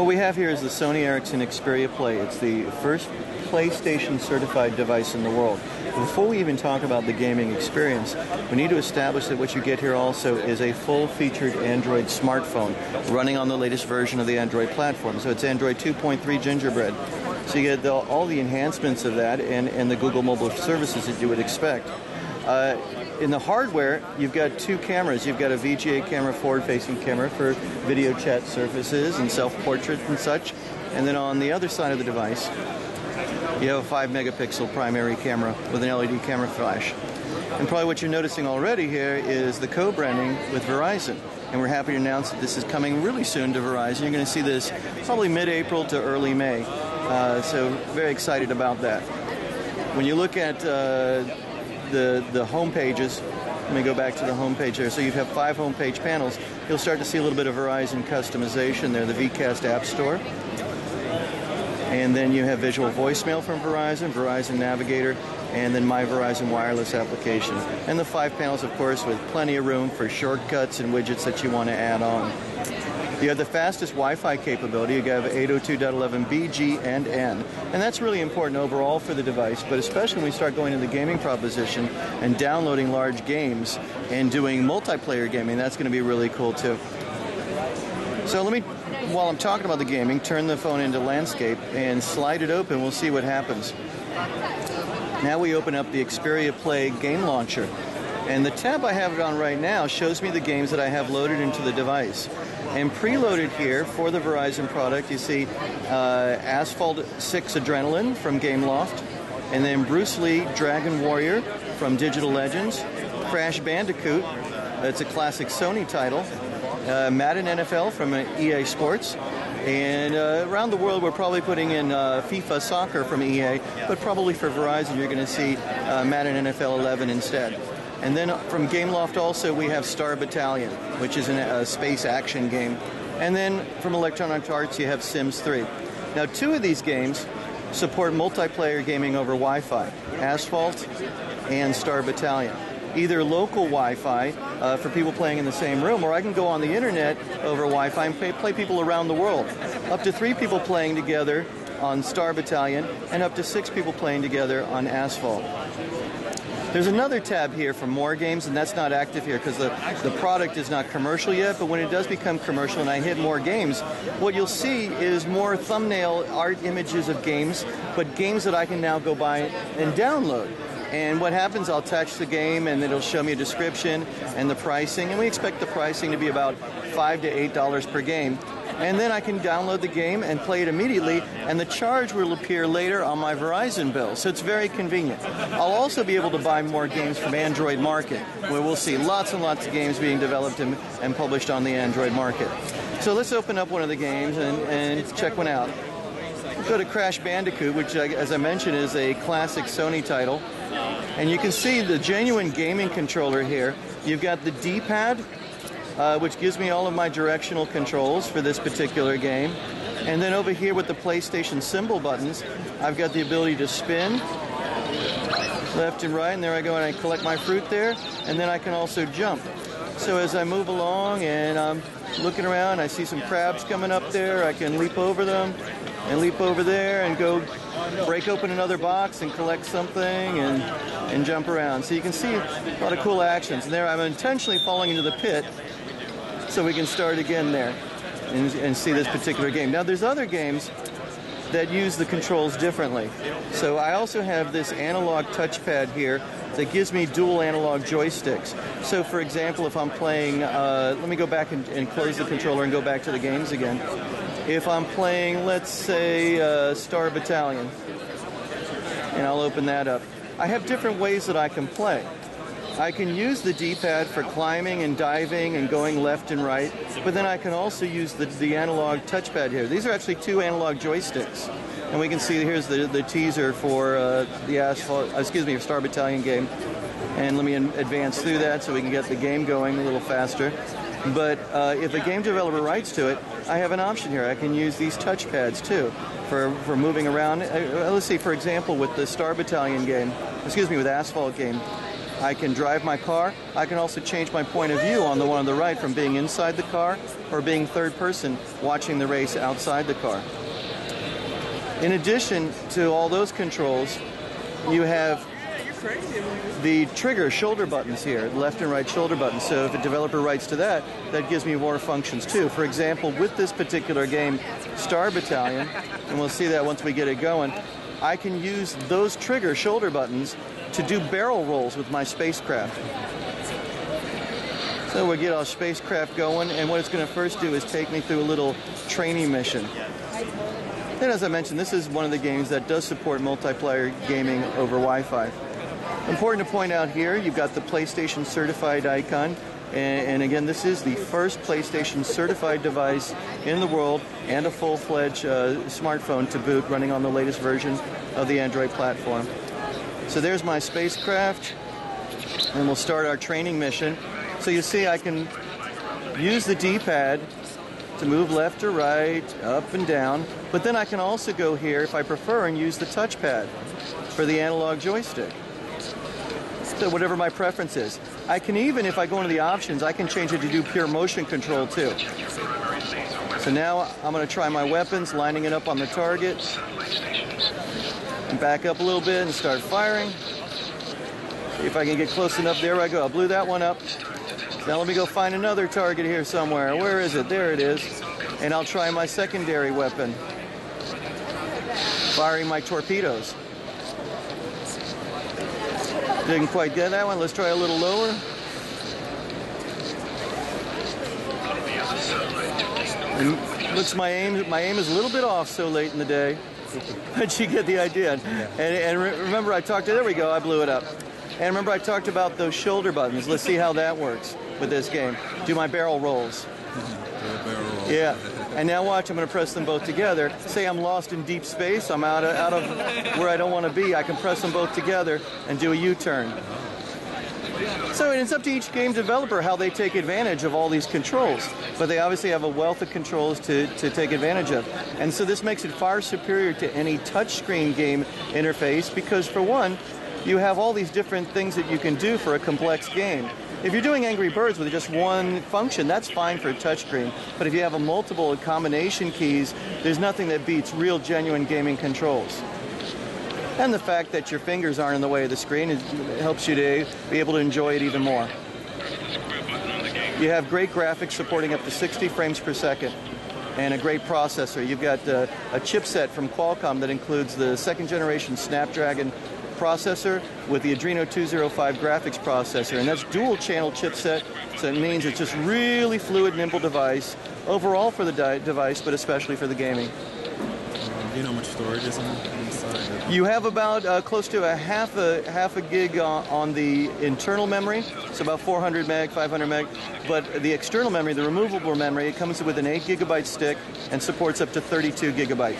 What we have here is the Sony Ericsson Xperia Play. It's the first PlayStation certified device in the world. Before we even talk about the gaming experience, we need to establish that what you get here also is a full-featured Android smartphone running on the latest version of the Android platform. So it's Android 2.3 Gingerbread. So you get all the enhancements of that and the Google mobile services that you would expect. In the hardware, you've got two cameras. You've got a VGA camera, forward-facing camera for video chat surfaces and self-portrait and such. And then on the other side of the device, you have a 5 megapixel primary camera with an LED camera flash. And probably what you're noticing already here is the co-branding with Verizon. And we're happy to announce that this is coming really soon to Verizon. You're going to see this probably mid-April to early May. So very excited about that. When you look at the home pages, let me go back to the home page there. So you have 5 home page panels. You'll start to see a little bit of Verizon customization there, the VCast App Store. And then you have visual voicemail from Verizon, Verizon Navigator, and then My Verizon Wireless application. And the 5 panels, of course, with plenty of room for shortcuts and widgets that you want to add on. You have the fastest Wi-Fi capability. You have 802.11b, G, and N. And that's really important overall for the device, but especially when we start going into the gaming proposition and downloading large games and doing multiplayer gaming. That's going to be really cool, too. So let me, while I'm talking about the gaming, turn the phone into landscape and slide it open. We'll see what happens. Now we open up the Xperia Play game launcher. And the tab I have it on right now shows me the games that I have loaded into the device. And preloaded here for the Verizon product, you see Asphalt 6 Adrenaline from Gameloft, and then Bruce Lee Dragon Warrior from Digital Legends, Crash Bandicoot, that's a classic Sony title, Madden NFL from EA Sports, and around the world we're probably putting in FIFA Soccer from EA, but probably for Verizon you're going to see Madden NFL 11 instead. And then from Gameloft also we have Star Battalion, which is a space action game. And then from Electronic Arts you have Sims 3. Now 2 of these games support multiplayer gaming over Wi-Fi, Asphalt and Star Battalion. Either local Wi-Fi for people playing in the same room, or I can go on the internet over Wi-Fi and play people around the world. Up to 3 people playing together on Star Battalion and up to 6 people playing together on Asphalt. There's another tab here for more games, and that's not active here because the product is not commercial yet, but when it does become commercial and I hit more games, what you'll see is more thumbnail art images of games, but games that I can now go by and download. And what happens, I'll attach the game and it'll show me a description and the pricing, and we expect the pricing to be about $5 to $8 per game. And then I can download the game and play it immediately, and the charge will appear later on my Verizon bill. So it's very convenient. I'll also be able to buy more games from Android Market, where we'll see lots and lots of games being developed and published on the Android Market. So let's open up one of the games and check one out. We'll go to Crash Bandicoot, which, as I mentioned, is a classic Sony title. And you can see the genuine gaming controller here. You've got the D-pad, which gives me all of my directional controls for this particular game. And then over here with the PlayStation symbol buttons, I've got the ability to spin left and right, and there I go and I collect my fruit there, and then I can also jump. So as I move along and I'm looking around, I see some crabs coming up there, I can leap over them and leap over there and go break open another box and collect something and jump around. So you can see a lot of cool actions. And there I'm intentionally falling into the pit so we can start again there and see this particular game. Now there's other games that use the controls differently. So I also have this analog touchpad here that gives me dual analog joysticks. So for example, if I'm playing, let me go back and close the controller and go back to the games again. If I'm playing, let's say, Star Battalion, and I'll open that up, I have different ways that I can play. I can use the D-pad for climbing and diving and going left and right, but then I can also use the analog touchpad here. These are actually 2 analog joysticks. And we can see here's the teaser for the Star Battalion game. And let me advance through that so we can get the game going a little faster. But if a game developer writes to it, I have an option here. I can use these touchpads too for moving around. Let's see, for example, with the Star Battalion game, with Asphalt game, I can drive my car. I can also change my point of view on the one on the right from being inside the car or being third person watching the race outside the car. In addition to all those controls, you have the trigger shoulder buttons here, left and right shoulder buttons. So if a developer writes to that, that gives me more functions too. For example, with this particular game, Star Battalion, and we'll see that once we get it going, I can use those trigger shoulder buttons to do barrel rolls with my spacecraft. So we'll get our spacecraft going, and what it's going to first do is take me through a little training mission. And as I mentioned, this is one of the games that does support multiplayer gaming over Wi-Fi. Important to point out here, you've got the PlayStation certified icon, and again, this is the first PlayStation certified device in the world and a full-fledged smartphone to boot, running on the latest version of the Android platform. So there's my spacecraft, and we'll start our training mission. So you see I can use the D-pad to move left or right, up and down, but then I can also go here, if I prefer, and use the touchpad for the analog joystick. So whatever my preference is. I can even, if I go into the options, I can change it to do pure motion control too. So now I'm going to try my weapons, lining it up on the target. And back up a little bit and start firing. See if I can get close enough. There I go. I blew that one up. Now let me go find another target here somewhere. Where is it? There it is. And I'll try my secondary weapon. Firing my torpedoes. Didn't quite get that one. Let's try a little lower. And looks my aim is a little bit off so late in the day. But you get the idea. And remember I talked to, there we go, I blew it up. And remember I talked about those shoulder buttons. Let's see how that works with this game. Do my barrel rolls. Yeah. And now watch, I'm going to press them both together. Say I'm lost in deep space, I'm out of where I don't want to be. I can press them both together and do a U-turn. So it's up to each game developer how they take advantage of all these controls. But they obviously have a wealth of controls to take advantage of. And so this makes it far superior to any touchscreen game interface because, for one, you have all these different things that you can do for a complex game. If you're doing Angry Birds with just one function, that's fine for a touchscreen. But if you have a multiple combination keys, there's nothing that beats real, genuine gaming controls. And the fact that your fingers aren't in the way of the screen, it helps you to be able to enjoy it even more. You have great graphics supporting up to 60 frames per second and a great processor. You've got a chipset from Qualcomm that includes the second generation Snapdragon processor with the Adreno 205 graphics processor, and that's dual channel chipset, so it means it's just really fluid, nimble device overall for the device, but especially for the gaming. Do you know how much storage is inside? You have about close to a half a gig on the internal memory, so about 400 meg, 500 meg. But the external memory, the removable memory, it comes with an 8 gigabyte stick and supports up to 32 gigabyte.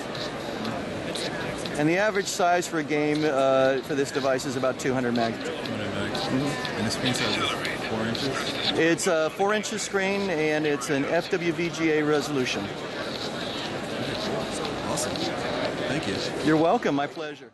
And the average size for a game for this device is about 200 meg. 200 meg. Mm-hmm. And the screen size is 4 inches? It's a 4 inches screen, and it's an XWVGA resolution. Awesome. Thank you. You're welcome. My pleasure.